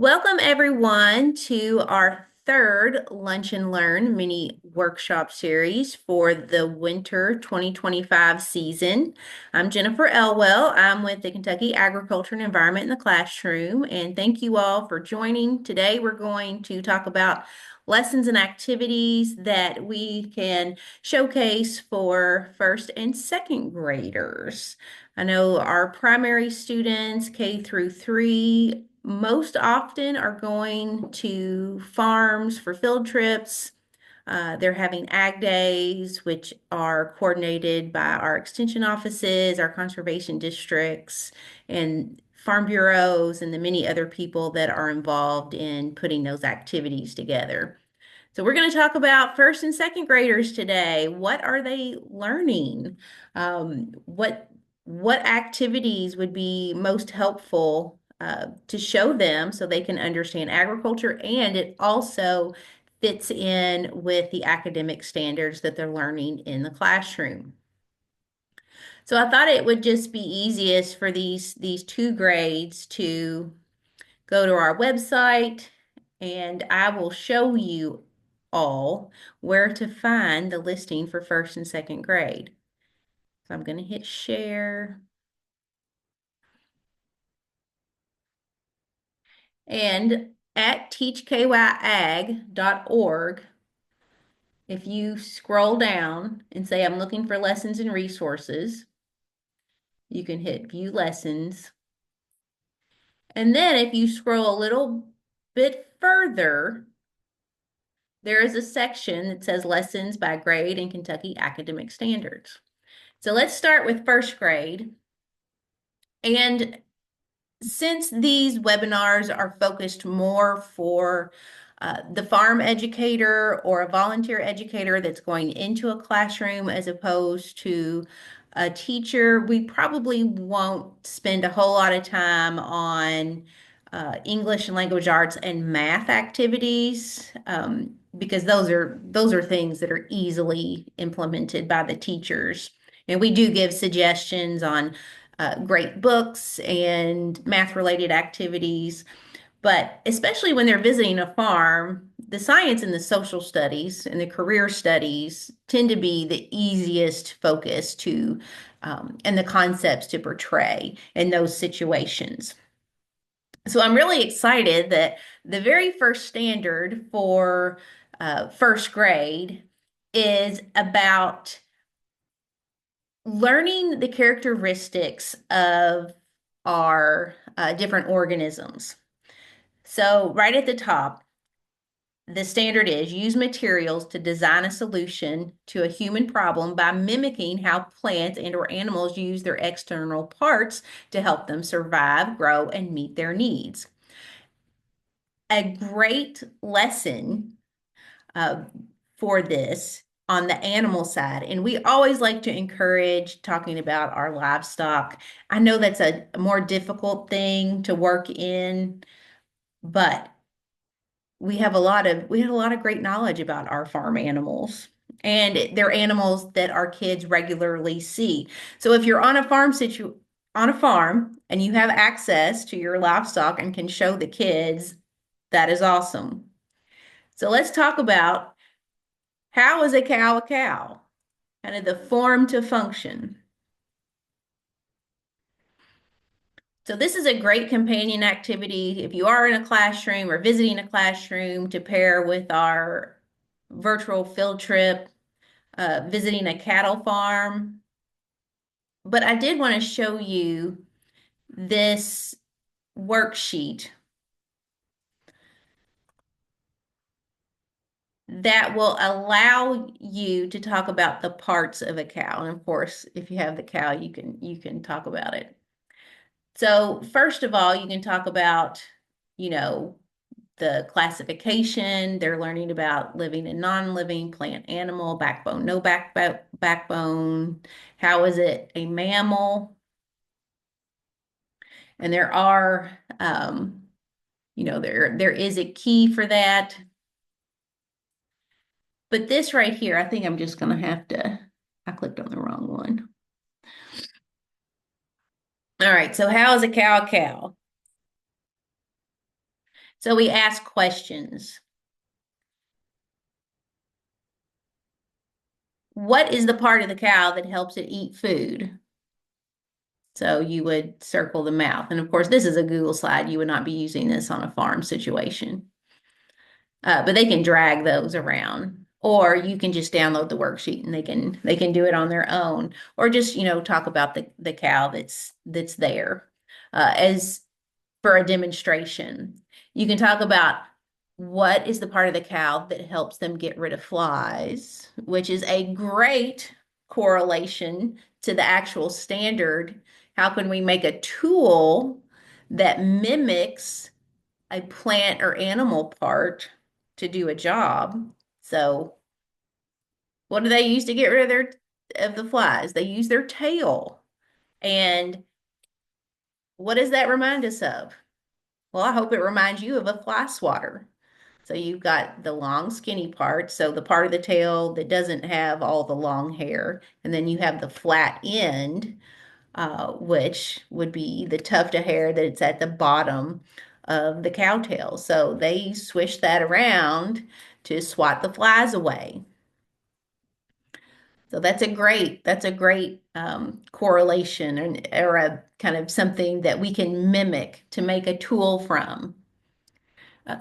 Welcome, everyone, to our third Lunch and Learn mini workshop series for the winter 2025 season. I'm Jennifer Elwell. I'm with the Kentucky Agriculture and Environment in the Classroom, and thank you all for joining. Today, we're going to talk about lessons and activities that we can showcase for first and second graders. I know our primary students, K through 3, most often are going to farms for field trips. They're having ag days, which are coordinated by our extension offices, our conservation districts, and farm bureaus, and the many other people that are involved in putting those activities together. So we're going to talk about first and second graders today. What are they learning? What activities would be most helpful to show them so they can understand agriculture, and it also fits in with the academic standards that they're learning in the classroom. So I thought it would just be easiest for these two grades to go to our website, and I will show you all where to find the listing for first and second grade. So I'm going to hit share. And at teachkyag.org, if you scroll down and say, I'm looking for lessons and resources, you can hit view lessons. And then if you scroll a little bit further, there is a section that says lessons by grade and Kentucky academic standards. So let's start with first grade. And since these webinars are focused more for the farm educator or a volunteer educator that's going into a classroom as opposed to a teacher, we probably won't spend a whole lot of time on English and language arts and math activities, because those are things that are easily implemented by the teachers. And we do give suggestions on great books and math related activities. But especially when they're visiting a farm, the science and the social studies and the career studies tend to be the easiest focus to, and the concepts to portray in those situations. So I'm really excited that the very first standard for first grade is about learning the characteristics of our different organisms. So right at the top, the standard is use materials to design a solution to a human problem by mimicking how plants and or animals use their external parts to help them survive, grow, and meet their needs. A great lesson uh, for this on the animal side. And we always like to encourage talking about our livestock. I know that's a more difficult thing to work in, but we had a lot of great knowledge about our farm animals. And they're animals that our kids regularly see. So if you're on a farm and you have access to your livestock and can show the kids, that is awesome. So let's talk about how is a cow a cow? Kind of the form to function. So this is a great companion activity if you are in a classroom or visiting a classroom to pair with our virtual field trip, visiting a cattle farm. But I did want to show you this worksheet that will allow you to talk about the parts of a cow. And of course, if you have the cow, you can talk about it. So first of all, you can talk about, you know, the classification. They're learning about living and non-living, plant, animal, backbone, no backbone. How is it a mammal? And there are, there is a key for that. But this right here, I think I'm just going to I clicked on the wrong one. All right, so how is a cow a cow? So we ask questions. What is the part of the cow that helps it eat food? So you would circle the mouth. And of course, this is a Google slide. You would not be using this on a farm situation. But they can drag those around. Or you can just download the worksheet and they can do it on their own. Or just, talk about the cow that's there as for a demonstration. You can talk about what is the part of the cow that helps them get rid of flies, which is a great correlation to the actual standard. How can we make a tool that mimics a plant or animal part to do a job? So, what do they use to get rid of the flies? They use their tail. And what does that remind us of? Well, I hope it reminds you of a fly swatter. So you've got the long, skinny part, so the part of the tail that doesn't have all the long hair, and then you have the flat end, which would be the tuft of hair that's at the bottom of the cowtail. So they swish that around to swat the flies away. So that's a great correlation or a kind of something that we can mimic to make a tool from.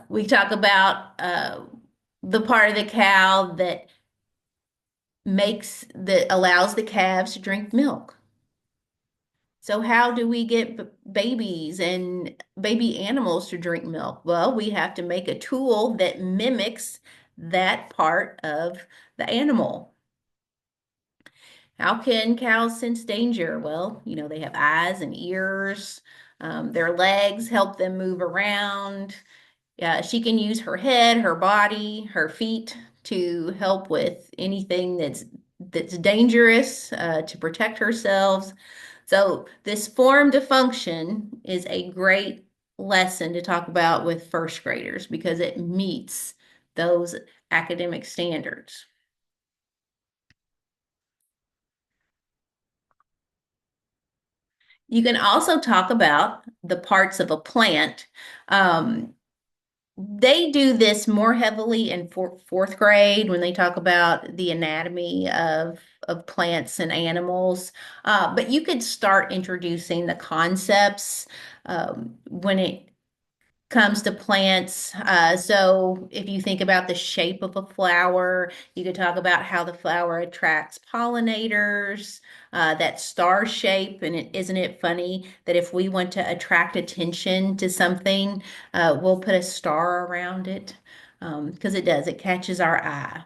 We talk about the part of the cow that allows the calves to drink milk. So how do we get babies and baby animals to drink milk? Well, we have to make a tool that mimics that part of the animal. How can cows sense danger? Well, they have eyes and ears. Their legs help them move around. Yeah, she can use her head, her body, her feet to help with anything that's dangerous to protect herself. So this form to function is a great lesson to talk about with first graders because it meets those academic standards. You can also talk about the parts of a plant. They do this more heavily in fourth grade when they talk about the anatomy of plants and animals. But you could start introducing the concepts when it comes to plants. So if you think about the shape of a flower, you could talk about how the flower attracts pollinators, that star shape. And isn't it funny that if we want to attract attention to something, we'll put a star around it? Because it does, it catches our eye.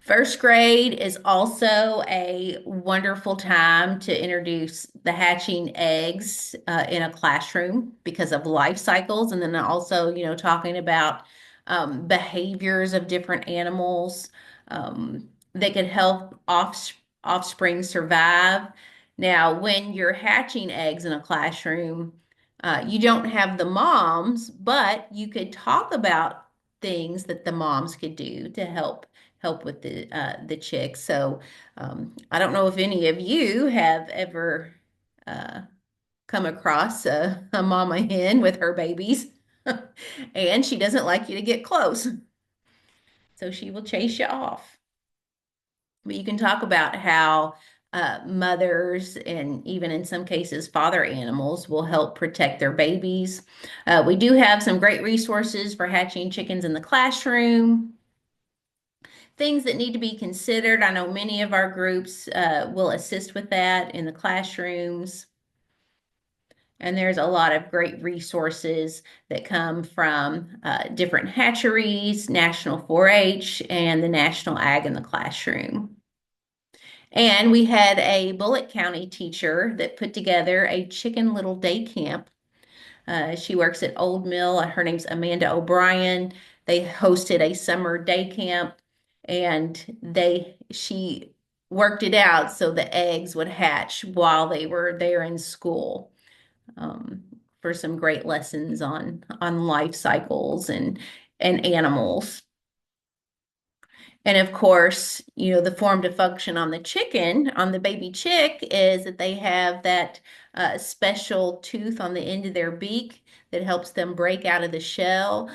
First grade is also a wonderful time to introduce the hatching eggs in a classroom because of life cycles, and then also, talking about behaviors of different animals that can help offspring survive. Now, when you're hatching eggs in a classroom, you don't have the moms, but you could talk about things that the moms could do to help with the chicks. So I don't know if any of you have ever uh, come across a mama hen with her babies, and she doesn't like you to get close, so she will chase you off. But you can talk about how mothers and even in some cases father animals will help protect their babies. We do have some great resources for hatching chickens in the classroom. Things that need to be considered. I know many of our groups will assist with that in the classrooms. And there's a lot of great resources that come from different hatcheries, National 4-H, and the National Ag in the Classroom. And we had a Bullitt County teacher that put together a Chicken Little Day Camp. She works at Old Mill. Her name's Amanda O'Brien. They hosted a summer day camp and she worked it out so the eggs would hatch while they were there in school um, for some great lessons on life cycles and animals. And of course, the form to function on the chicken, on the baby chick, is that they have that special tooth on the end of their beak that helps them break out of the shell.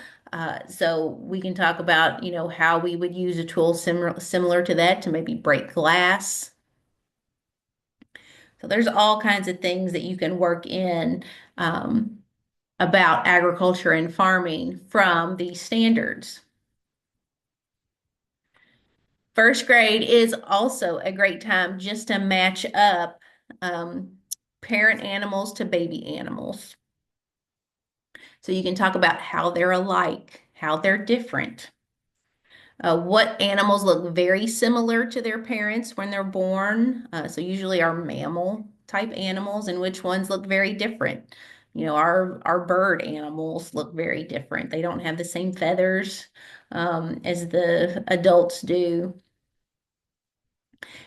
So we can talk about, how we would use a tool similar to that to maybe break glass. So there's all kinds of things that you can work in about agriculture and farming from these standards. First grade is also a great time just to match up um, parent animals to baby animals. So you can talk about how they're alike, how they're different, what animals look very similar to their parents when they're born. So usually are mammal type animals, and which ones look very different. Our bird animals look very different. They don't have the same feathers as the adults do.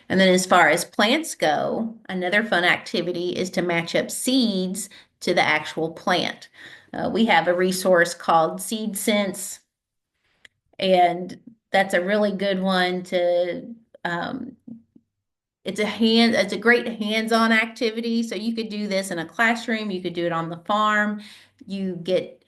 And then as far as plants go, another fun activity is to match up seeds to the actual plant. We have a resource called Seed Sense, and that's a really good one to it's a great hands-on activity. So you could do this in a classroom, you could do it on the farm. You get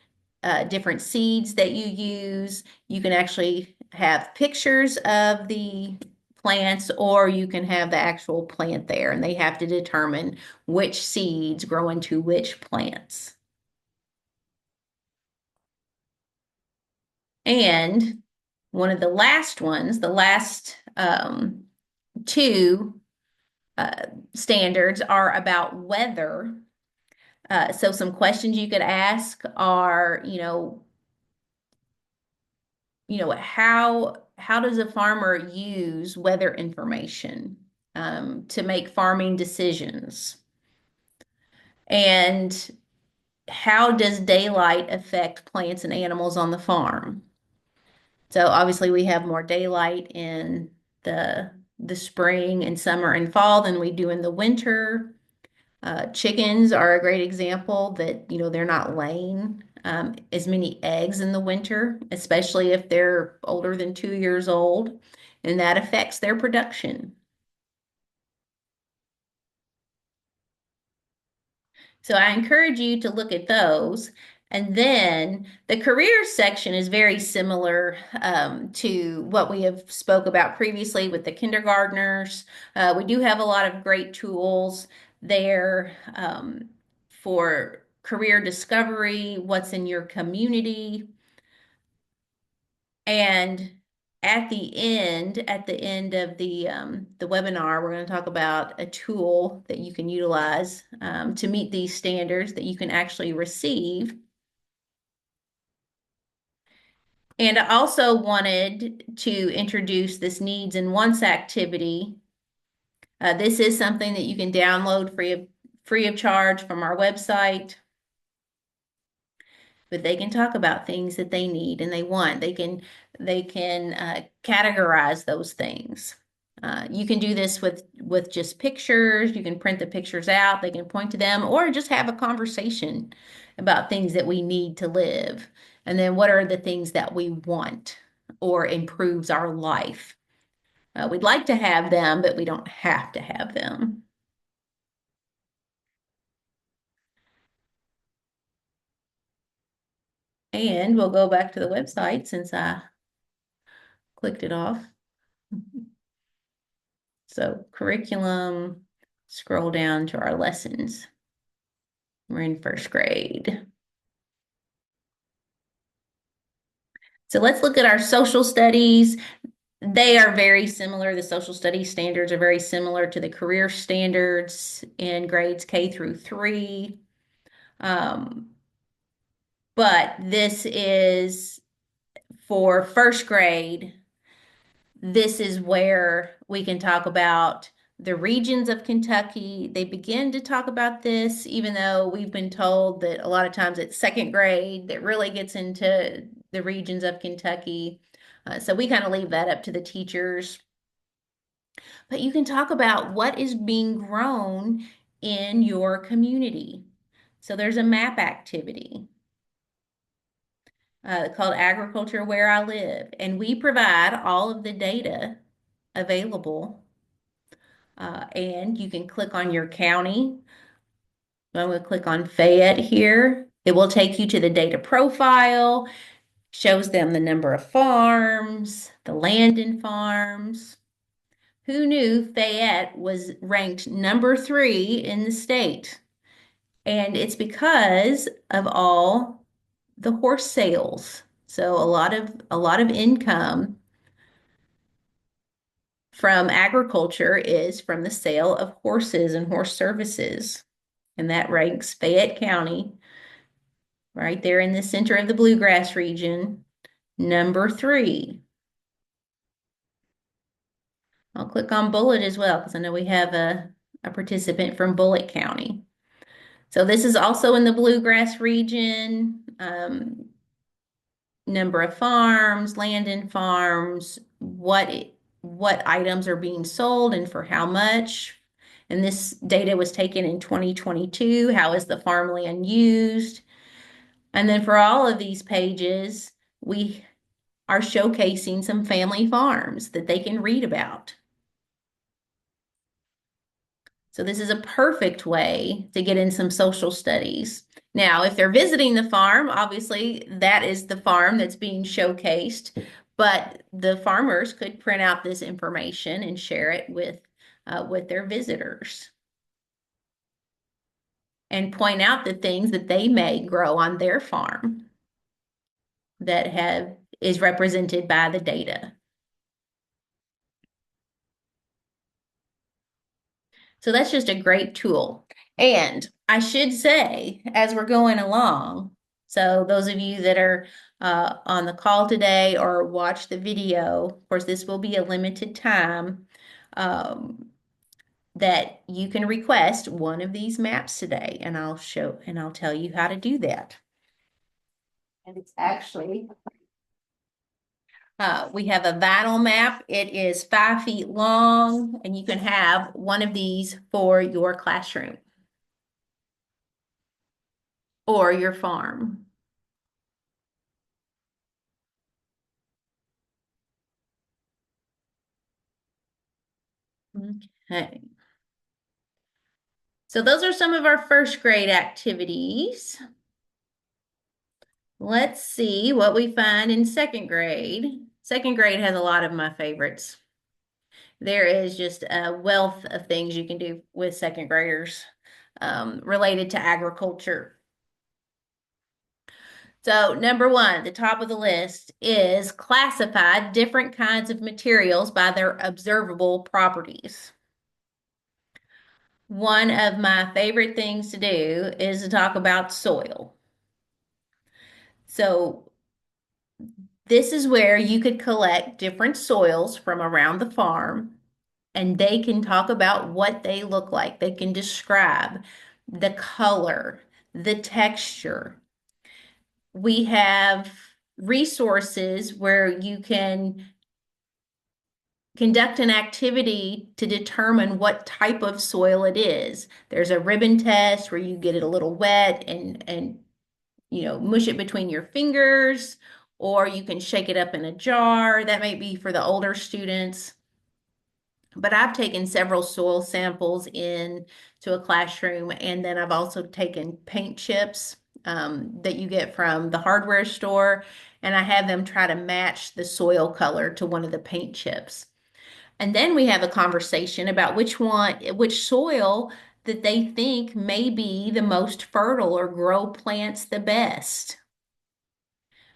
different seeds that you use. You can actually have pictures of the plants, or you can have the actual plant there, and they have to determine which seeds grow into which plants. And one of the last ones, the last two standards are about weather. So some questions you could ask are, how does a farmer use weather information to make farming decisions? And how does daylight affect plants and animals on the farm? So obviously we have more daylight in the spring and summer and fall than we do in the winter. Chickens are a great example that, they're not laying as many eggs in the winter, especially if they're older than 2 years old, and that affects their production. So I encourage you to look at those. And then the careers section is very similar to what we have spoke about previously with the kindergartners. We do have a lot of great tools there for career discovery, what's in your community. And at the end of the webinar, we're going to talk about a tool that you can utilize to meet these standards that you can actually receive. And I also wanted to introduce this needs and wants activity. This is something that you can download free of charge from our website. But they can talk about things that they need and they want. They can categorize those things. You can do this with just pictures. You can print the pictures out. They can point to them, or just have a conversation about things that we need to live. And then what are the things that we want or improves our life? We'd like to have them, but we don't have to have them. And we'll go back to the website since I clicked it off. So curriculum, scroll down to our lessons. We're in first grade. So let's look at our social studies. They are very similar. The social studies standards are very similar to the career standards in grades K through 3. But this is for first grade. This is where we can talk about the regions of Kentucky. They begin to talk about this, even though we've been told that a lot of times it's second grade that really gets into the regions of Kentucky. So we kind of leave that up to the teachers. But you can talk about what is being grown in your community. So there's a map activity. called Agriculture Where I Live. And we provide all of the data available. And you can click on your county. I'm going to click on Fayette here. It will take you to the data profile, shows them the number of farms, the land in farms. Who knew Fayette was ranked number 3 in the state? And it's because of all the horse sales. So a lot of income from agriculture is from the sale of horses and horse services. And that ranks Fayette County right there in the center of the Bluegrass region, number 3. I'll click on Bullitt as well because I know we have a participant from Bullitt County. So this is also in the Bluegrass region. Number of farms, land in farms, what items are being sold and for how much. And this data was taken in 2022. How is the farmland used? And then for all of these pages, we are showcasing some family farms that they can read about. So this is a perfect way to get in some social studies. Now, if they're visiting the farm, obviously that is the farm that's being showcased, but the farmers could print out this information and share it with their visitors and point out the things that they may grow on their farm that is represented by the data. So that's just a great tool. And I should say, as we're going along, so those of you that are on the call today or watch the video, of course, this will be a limited time that you can request one of these maps today, and I'll tell you how to do that. And it's actually we have a vital map. It is 5 feet long, and you can have one of these for your classroom or your farm. Okay. So those are some of our first grade activities. Let's see what we find in second grade. Second grade has a lot of my favorites. There is just a wealth of things you can do with second graders related to agriculture. So number 1, the top of the list is classify different kinds of materials by their observable properties. One of my favorite things to do is to talk about soil. So this is where you could collect different soils from around the farm, and they can talk about what they look like. They can describe the color, the texture. We have resources where you can conduct an activity to determine what type of soil it is. There's a ribbon test where you get it a little wet and mush it between your fingers, or you can shake it up in a jar. That may be for the older students. But I've taken several soil samples in to a classroom, and then I've also taken paint chips that you get from the hardware store, and I have them try to match the soil color to one of the paint chips. And then we have a conversation about which soil that they think may be the most fertile or grow plants the best.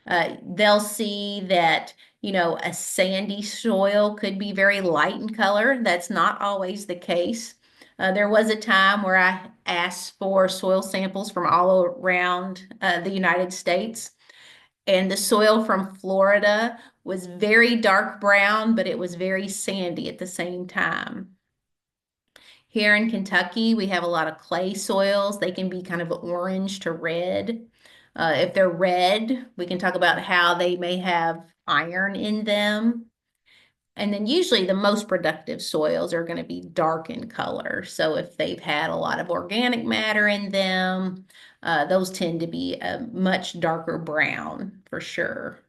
They'll see that, a sandy soil could be very light in color. That's not always the case. There was a time where I asked for soil samples from all around the United States, and the soil from Florida was very dark brown, but it was very sandy at the same time. Here in Kentucky, we have a lot of clay soils. They can be kind of orange to red. If they're red, we can talk about how they may have iron in them. And then usually the most productive soils are going to be dark in color. So if they've had a lot of organic matter in them, Those tend to be a much darker brown for sure.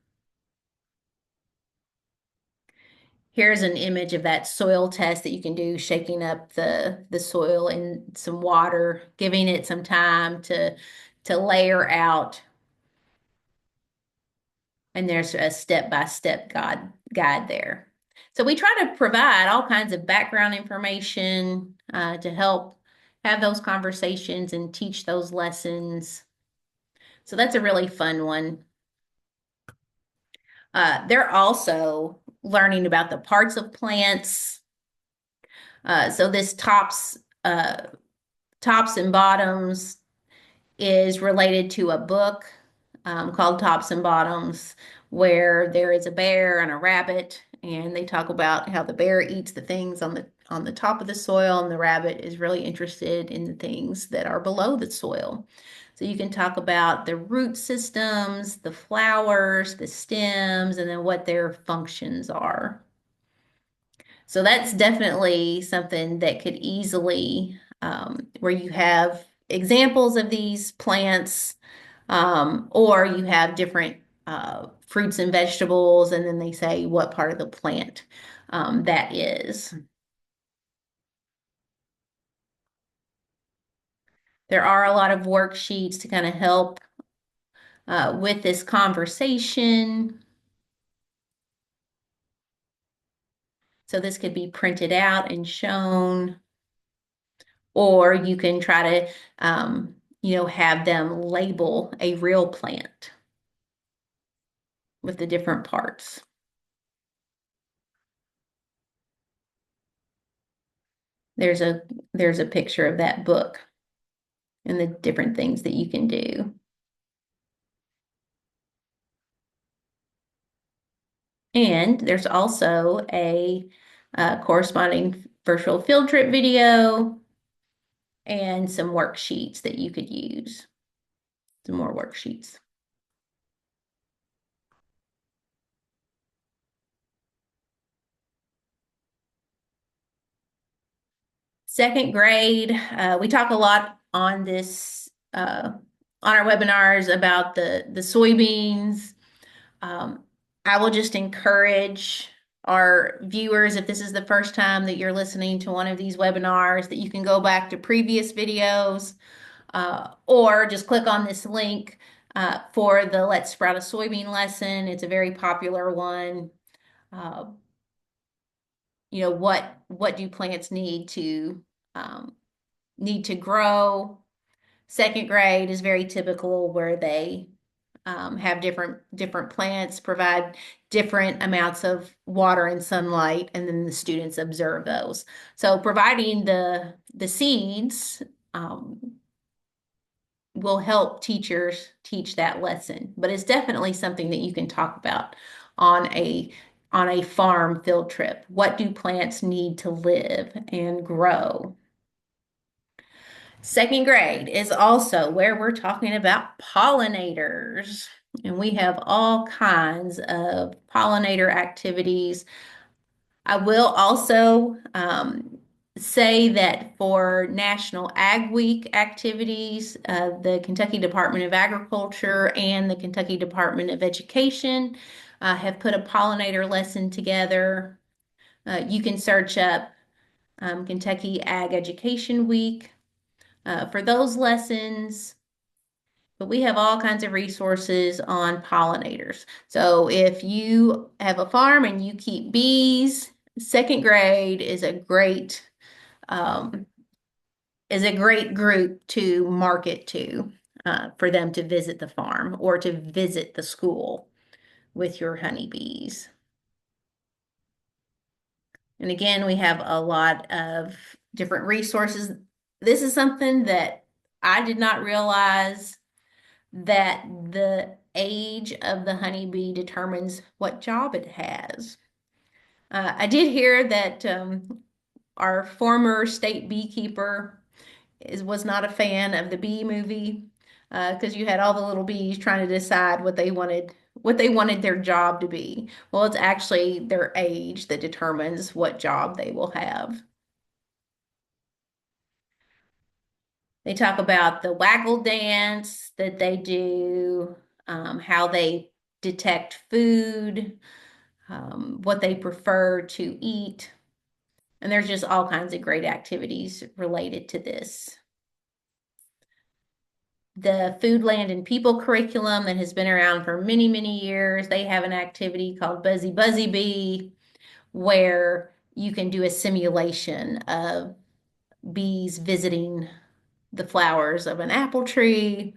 Here's an image of that soil test that you can do, shaking up the soil in some water, giving it some time to layer out. And there's a step-by-step guide there. So we try to provide all kinds of background information to help have those conversations and teach those lessons. So that's a really fun one. They're also learning about the parts of plants. So this tops and bottoms is related to a book called Tops and Bottoms, where there is a bear and a rabbit, and they talk about how the bear eats the things on the top of the soil, and the rabbit is really interested in the things that are below the soil. So you can talk about the root systems, the flowers, the stems, and then what their functions are. So that's definitely something that could easily, where you have examples of these plants, or you have different fruits and vegetables, and then they say what part of the plant that is. There are a lot of worksheets to kind of help with this conversation. So this could be printed out and shown, or you can try to, have them label a real plant with the different parts. There's a there's a picture of that book and the different things that you can do. And there's also a corresponding virtual field trip video and some worksheets that you could use. Some more worksheets. Second grade, we talk a lot on this on our webinars about the soybeans. Um, I will just encourage our viewers, if this is the first time that you're listening to one of these webinars, that you can go back to previous videos or just click on this link for the Let's Sprout a Soybean lesson. It's a very popular one. Uh, what do plants need to grow? Second grade is very typical where they have different plants, provide different amounts of water and sunlight, and then the students observe those. So providing the seeds will help teachers teach that lesson, but it's definitely something that you can talk about on a farm field trip. What do plants need to live and grow? Second grade is also where we're talking about pollinators. And we have all kinds of pollinator activities. I will also say that for National Ag Week activities, the Kentucky Department of Agriculture and the Kentucky Department of Education have put a pollinator lesson together. You can search up Kentucky Ag Education Week for those lessons. But we have all kinds of resources on pollinators. So if you have a farm and you keep bees, second grade um, is a great group to market to for them to visit the farm or to visit the school with your honeybees. And again, we have a lot of different resources. This is something that I did not realize, that the age of the honeybee determines what job it has. I did hear that our former state beekeeper was not a fan of the Bee Movie because you had all the little bees trying to decide what they wanted their job to be. Well, it's actually their age that determines what job they will have. They talk about the waggle dance that they do, how they detect food, what they prefer to eat. And there's just all kinds of great activities related to this. The Food, Land, and People curriculum that has been around for many, many years, they have an activity called Buzzy Buzzy Bee, where you can do a simulation of bees visiting the flowers of an apple tree,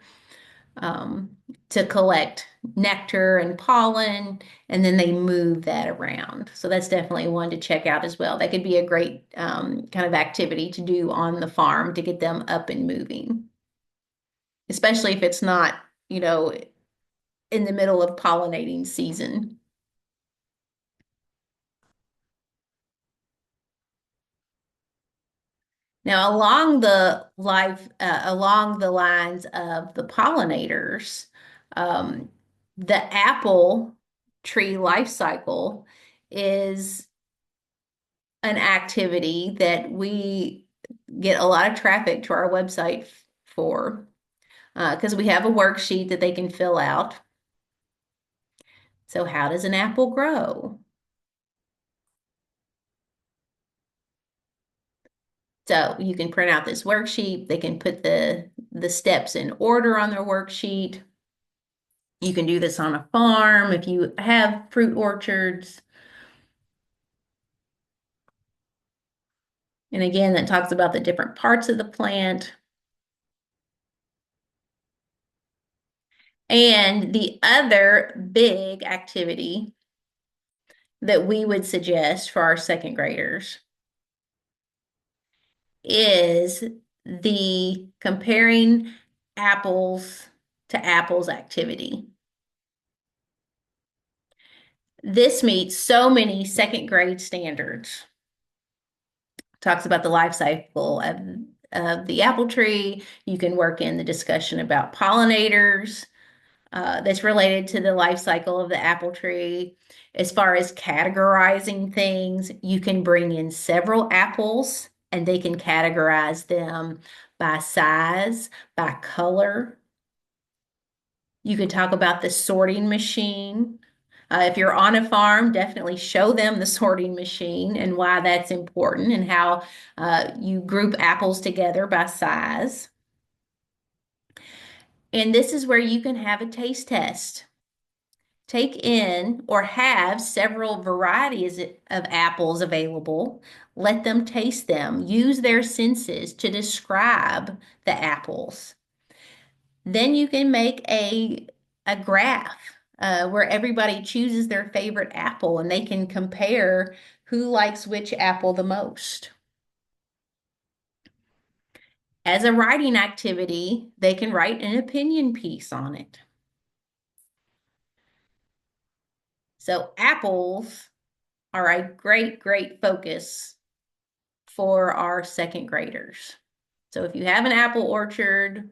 to collect nectar and pollen, and then they move that around. So that's definitely one to check out as well. That could be a great kind of activity to do on the farm to get them up and moving, especially if it's not, you know, in the middle of pollinating season. Now, along the lines of the pollinators, um, the apple tree life cycle is an activity that we get a lot of traffic to our website for, because we have a worksheet that they can fill out. So, how does an apple grow? So you can print out this worksheet. They can put the steps in order on their worksheet. You can do this on a farm if you have fruit orchards. And again, that talks about the different parts of the plant. And the other big activity that we would suggest for our second graders is the comparing apples to apples activity. This meets so many second grade standards. Talks about the life cycle of the apple tree. You can work in the discussion about pollinators, that's related to the life cycle of the apple tree. As far as categorizing things, you can bring in several apples and they can categorize them by size, by color. You could talk about the sorting machine. If you're on a farm, definitely show them the sorting machine and why that's important and how you group apples together by size. And this is where you can have a taste test. Take in or have several varieties of apples available. Let them taste them. Use their senses to describe the apples. Then you can make a graph where everybody chooses their favorite apple and they can compare who likes which apple the most. As a writing activity, they can write an opinion piece on it. So apples are a great, great focus for our second graders. So if you have an apple orchard,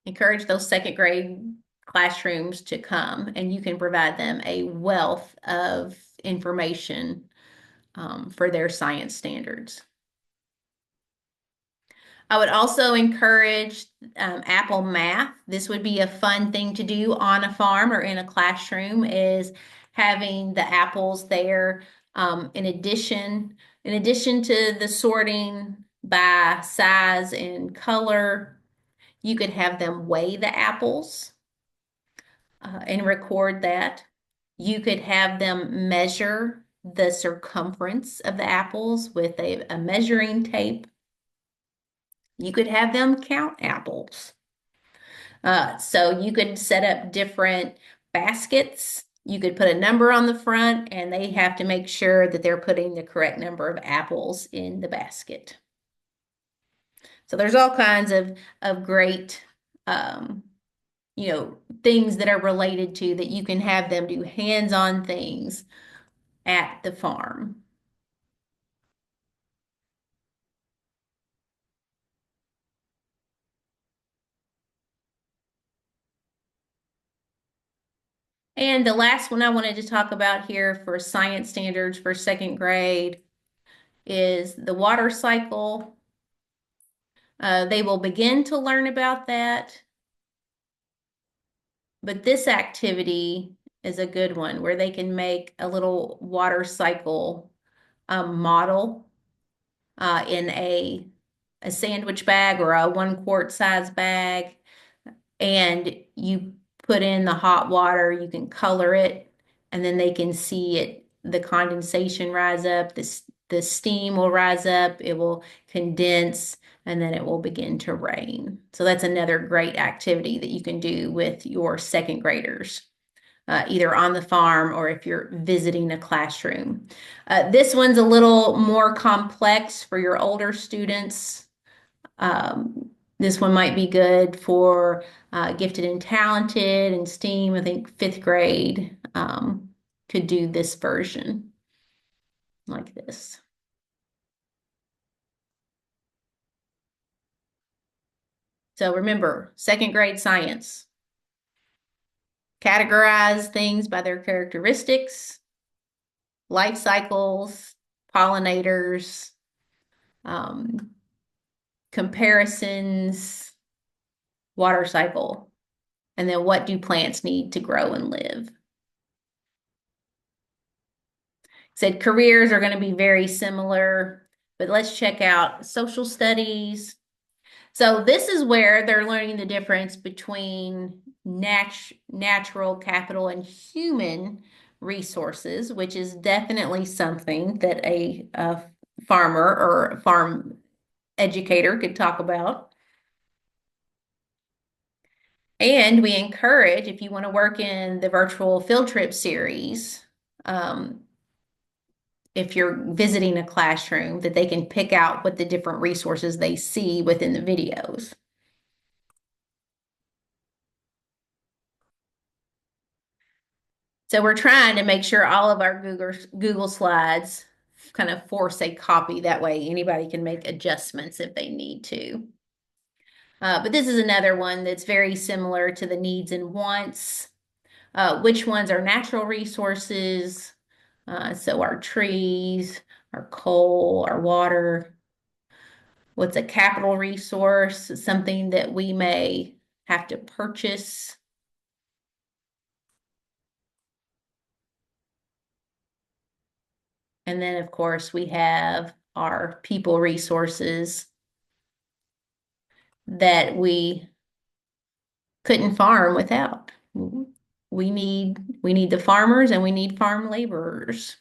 encourage those second grade classrooms to come and you can provide them a wealth of information for their science standards. I would also encourage Apple Math. This would be a fun thing to do on a farm or in a classroom, is having the apples there. In addition to the sorting by size and color, you could have them weigh the apples and record that. You could have them measure the circumference of the apples with a measuring tape. You could have them count apples. So you could set up different baskets. You could put a number on the front, and they have to make sure that they're putting the correct number of apples in the basket. So there's all kinds of great, um, things that are related to that you can have them do hands-on things at the farm. And the last one I wanted to talk about here for science standards for second grade is the water cycle. They will begin to learn about that, but this activity is a good one where they can make a little water cycle model in a sandwich bag or a 1 quart size bag, and you put in the hot water, you can color it, and then they can see it, the condensation rise up, the steam will rise up, it will condense, and then it will begin to rain. So that's another great activity that you can do with your second graders. Either on the farm or if you're visiting a classroom. This one's a little more complex for your older students. Um, this one might be good for gifted and talented and STEAM. I think fifth grade could do this version like this. So remember, second grade science. Categorize things by their characteristics, life cycles, pollinators, um, comparisons, water cycle, and then what do plants need to grow and live. Said careers are going to be very similar, but let's check out social studies. So this is where they're learning the difference between natural capital and human resources, which is definitely something that a farmer or farm educator could talk about. And we encourage, if you want to work in the virtual field trip series, um, if you're visiting a classroom, that they can pick out what the different resources they see within the videos. So we're trying to make sure all of our Google Slides kind of force a copy. That way anybody can make adjustments if they need to. But this is another one that's very similar to the needs and wants. Which ones are natural resources? So our trees, our coal, our water. What's a capital resource? Something that we may have to purchase. And then, of course, we have our people resources that we couldn't farm without. We need the farmers and we need farm laborers.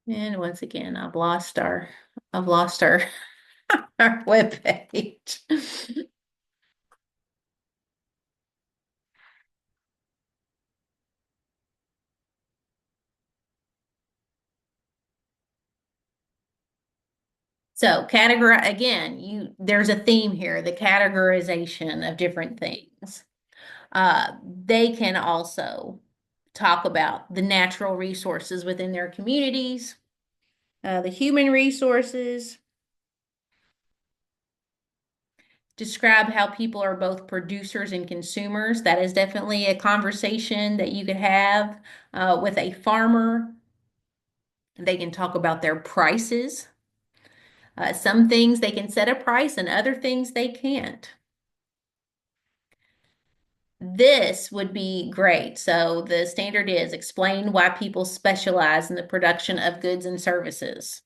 And once again, I've lost our our webpage. So categorize again, there's a theme here, the categorization of different things. They can also talk about the natural resources within their communities, the human resources, describe how people are both producers and consumers. That is definitely a conversation that you could have with a farmer. They can talk about their prices. Some things they can set a price and other things they can't. This would be great. So the standard is explain why people specialize in the production of goods and services.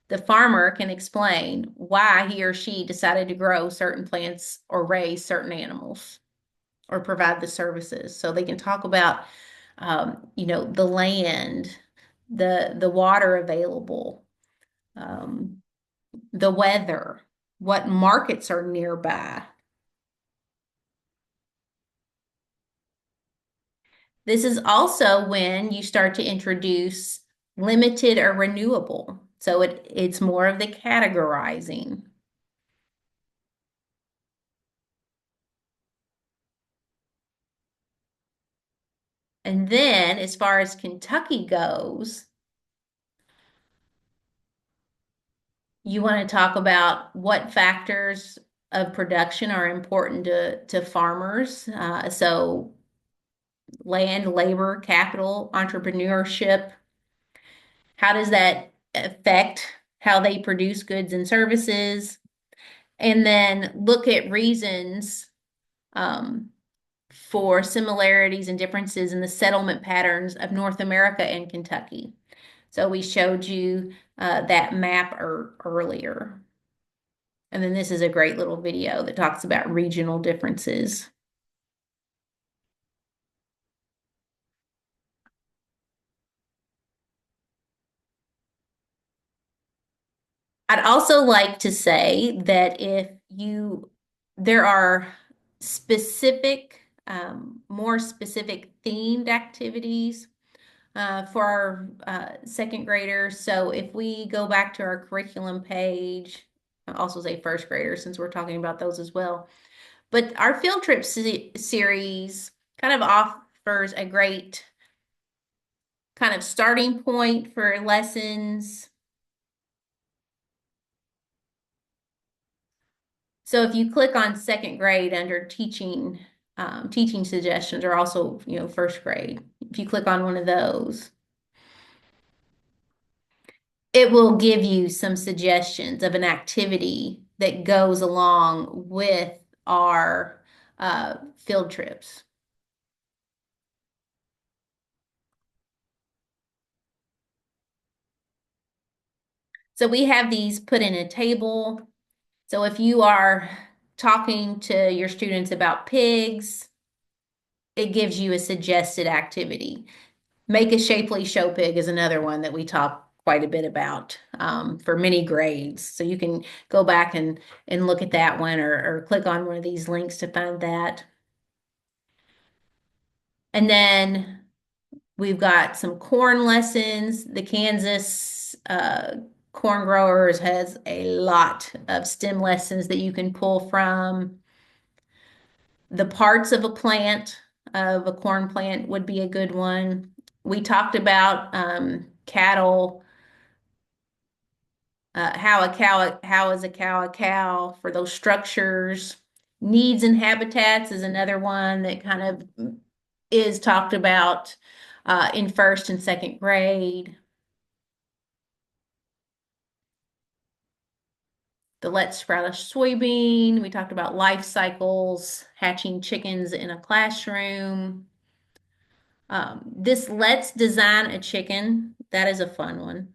The farmer can explain why he or she decided to grow certain plants or raise certain animals or provide the services. So they can talk about, the land, the water available, um, the weather, what markets are nearby. This is also when you start to introduce limited or renewable. So it's more of the categorizing. And then as far as Kentucky goes, you want to talk about what factors of production are important to farmers. So land, labor, capital, entrepreneurship, how does that affect how they produce goods and services? And then look at reasons um, for similarities and differences in the settlement patterns of North America and Kentucky. So we showed you that map earlier. And then this is a great little video that talks about regional differences. I'd also like to say that there are specific, more specific themed activities for our second graders. So if we go back to our curriculum page, I also say first graders since we're talking about those as well. But our field trip series kind of offers a great kind of starting point for lessons. So if you click on second grade under teaching, teaching suggestions are also, first grade. If you click on one of those, it will give you some suggestions of an activity that goes along with our field trips. So we have these put in a table. So if you are talking to your students about pigs, it gives you a suggested activity. Make a shapely show pig is another one that we talk quite a bit about for many grades. So you can go back and look at that one or click on one of these links to find that. And then we've got some corn lessons. The Kansas Corn Growers has a lot of STEM lessons that you can pull from. The parts of a plant, of a corn plant, would be a good one. We talked about cattle, how is a cow for those structures. Needs and habitats is another one that kind of is talked about in first and second grade. The Let's Sprout a Soybean. We talked about life cycles, hatching chickens in a classroom. This Let's Design a Chicken, that is a fun one.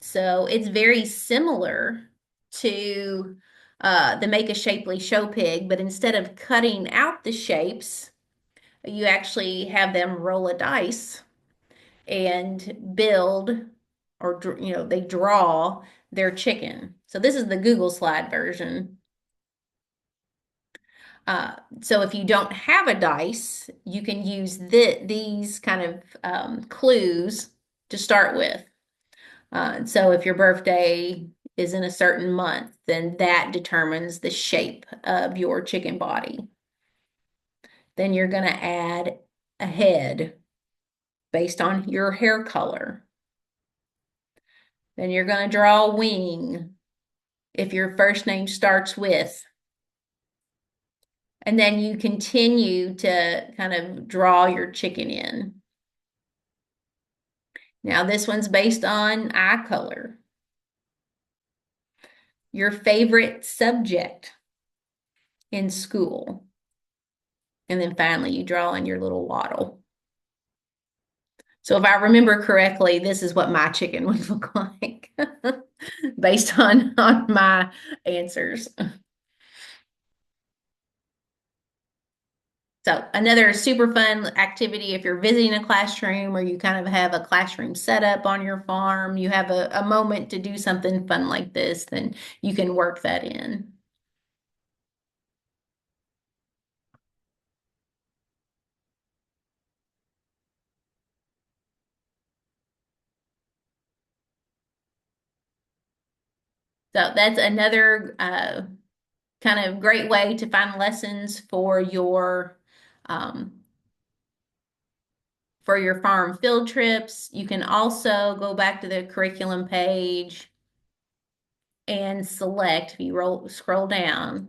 So it's very similar to the Make a Shapely Show Pig, but instead of cutting out the shapes, you actually have them roll a dice and build, or they draw their chicken. So this is the Google slide version. So if you don't have a dice, you can use these kind of clues to start with. So if your birthday is in a certain month, then that determines the shape of your chicken body. Then you're going to add a head based on your hair color. Then you're going to draw a wing if your first name starts with. And then you continue to kind of draw your chicken in. Now, this one's based on eye color. Your favorite subject in school. And then finally, you draw in your little waddle. So if I remember correctly, this is what my chicken would look like based on my answers. So another super fun activity if you're visiting a classroom or you kind of have a classroom setup on your farm, you have a moment to do something fun like this, then you can work that in. So that's another kind of great way to find lessons um, for your farm field trips. You can also go back to the curriculum page and select, if you scroll down,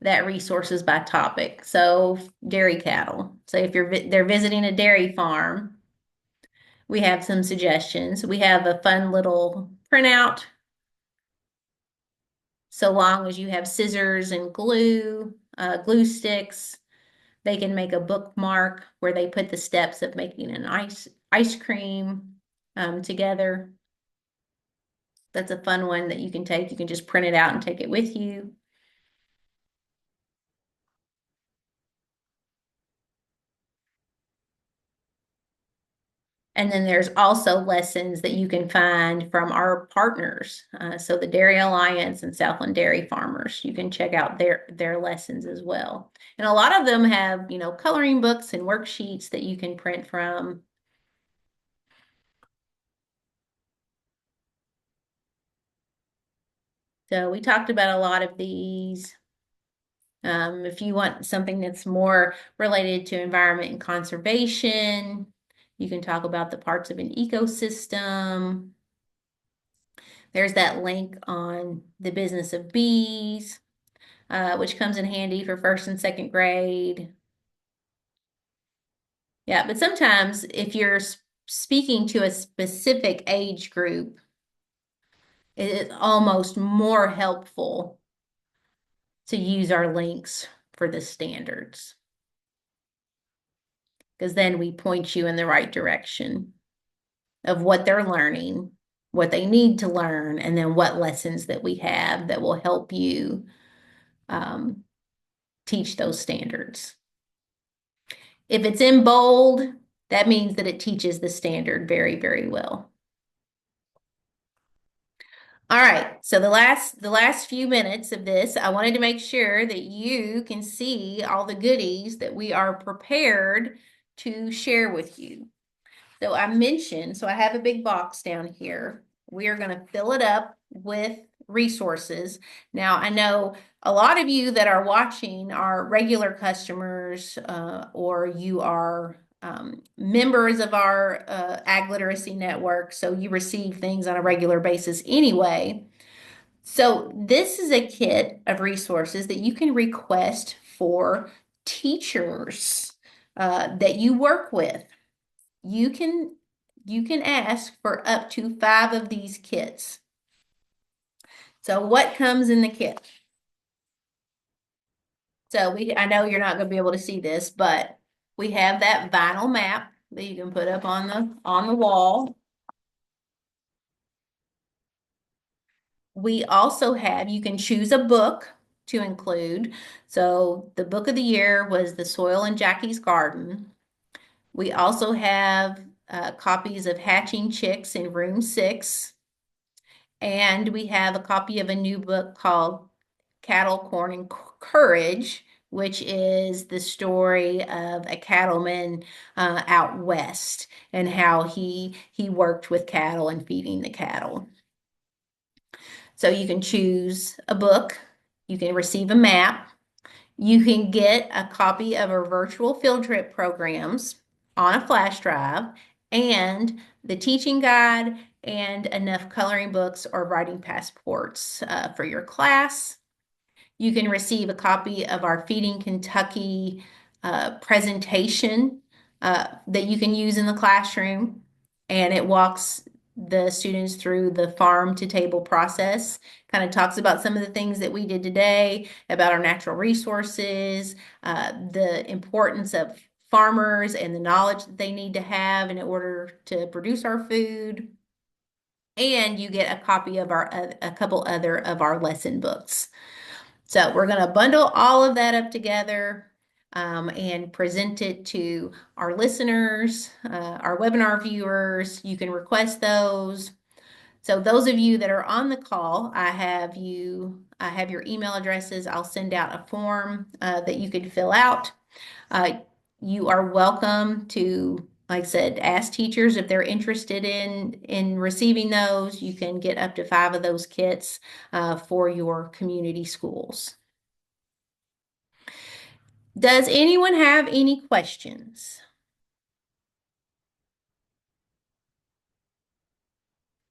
that resources by topic. So dairy cattle. So if they're visiting a dairy farm, we have some suggestions. We have a fun little printout. So long as you have scissors and glue sticks, they can make a bookmark where they put the steps of making an ice cream together. That's a fun one that you can take. You can just print it out and take it with you. And then there's also lessons that you can find from our partners. So the Dairy Alliance and Southland Dairy Farmers, you can check out their lessons as well. And a lot of them have, coloring books and worksheets that you can print from. So we talked about a lot of these. If you want something that's more related to environment and conservation, you can talk about the parts of an ecosystem. There's that link on the business of bees, which comes in handy for first and second grade. Yeah, but sometimes if you're speaking to a specific age group, it is almost more helpful to use our links for the standards, because then we point you in the right direction of what they're learning, what they need to learn, and then what lessons that we have that will help you um, teach those standards. If it's in bold, that means that it teaches the standard very, very well. All right, so the last few minutes of this, I wanted to make sure that you can see all the goodies that we are prepared to share with you. So I have a big box down here. We are going to fill it up with resources. Now, I know a lot of you that are watching are regular customers, or you are members of our Ag Literacy Network, so you receive things on a regular basis anyway. So this is a kit of resources that you can request for teachers that you work with. You can ask for up to 5 of these kits. So what comes in the kit? So I know you're not going to be able to see this, but we have that vinyl map that you can put up on the wall. We also have, you can choose a book to include. So the book of the year was The Soil in Jackie's Garden. We also have copies of Hatching Chicks in Room 6. And we have a copy of a new book called Cattle, Corn, and Courage, which is the story of a cattleman out west and how he worked with cattle and feeding the cattle. So you can choose a book, you can receive a map, you can get a copy of our virtual field trip programs on a flash drive, and the teaching guide, and enough coloring books or writing passports for your class. You can receive a copy of our Feeding Kentucky presentation that you can use in the classroom, and it walks the students through the farm to table process, kind of talks about some of the things that we did today, about our natural resources, the importance of farmers and the knowledge that they need to have in order to produce our food. And you get a copy of a couple other of our lesson books. So we're going to bundle all of that up together and present it to our listeners, our webinar viewers. You can request those. So those of you that are on the call, I have your email addresses. I'll send out a form that you can fill out. You are welcome to, like I said, ask teachers if they're interested in receiving those. You can get up to 5 of those kits for your community schools. Does anyone have any questions?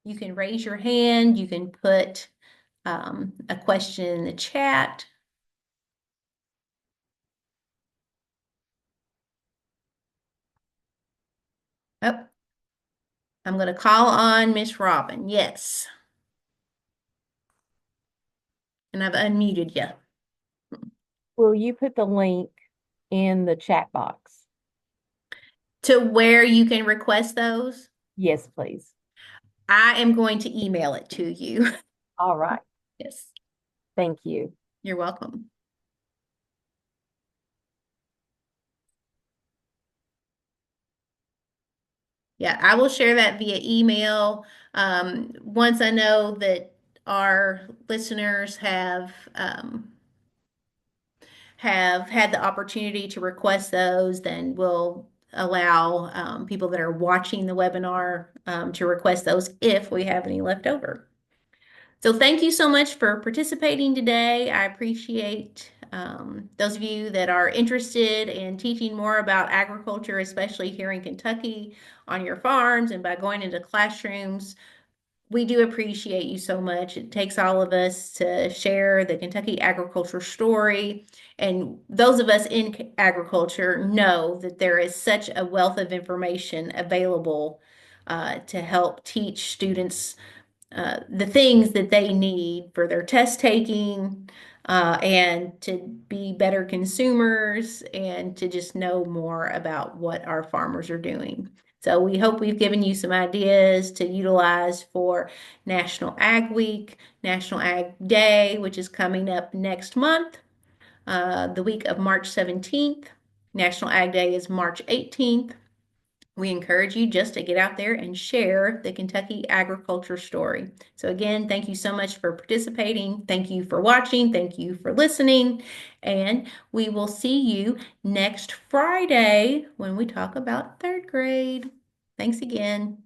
You can raise your hand. You can put a question in the chat. Oh, I'm going to call on Miss Robin. Yes. And I've unmuted you. Will you put the link in the chat box? To where you can request those, Yes, please. I am going to email it to you. All right. Yes, Thank you. you're welcome. Yeah, I will share that via email. Once I know that our listeners have had the opportunity to request those, then we'll allow people that are watching the webinar to request those if we have any left over. So thank you so much for participating today. I appreciate those of you that are interested in teaching more about agriculture, especially here in Kentucky on your farms and by going into classrooms. We do appreciate you so much. It takes all of us to share the Kentucky agriculture story. And those of us in agriculture know that there is such a wealth of information available to help teach students the things that they need for their test taking and to be better consumers and to just know more about what our farmers are doing. So we hope we've given you some ideas to utilize for National Ag Week, National Ag Day, which is coming up next month, the week of March 17th. National Ag Day is March 18th. We encourage you just to get out there and share the Kentucky agriculture story. So again, thank you so much for participating. Thank you for watching. Thank you for listening. And we will see you next Friday when we talk about third grade. Thanks again.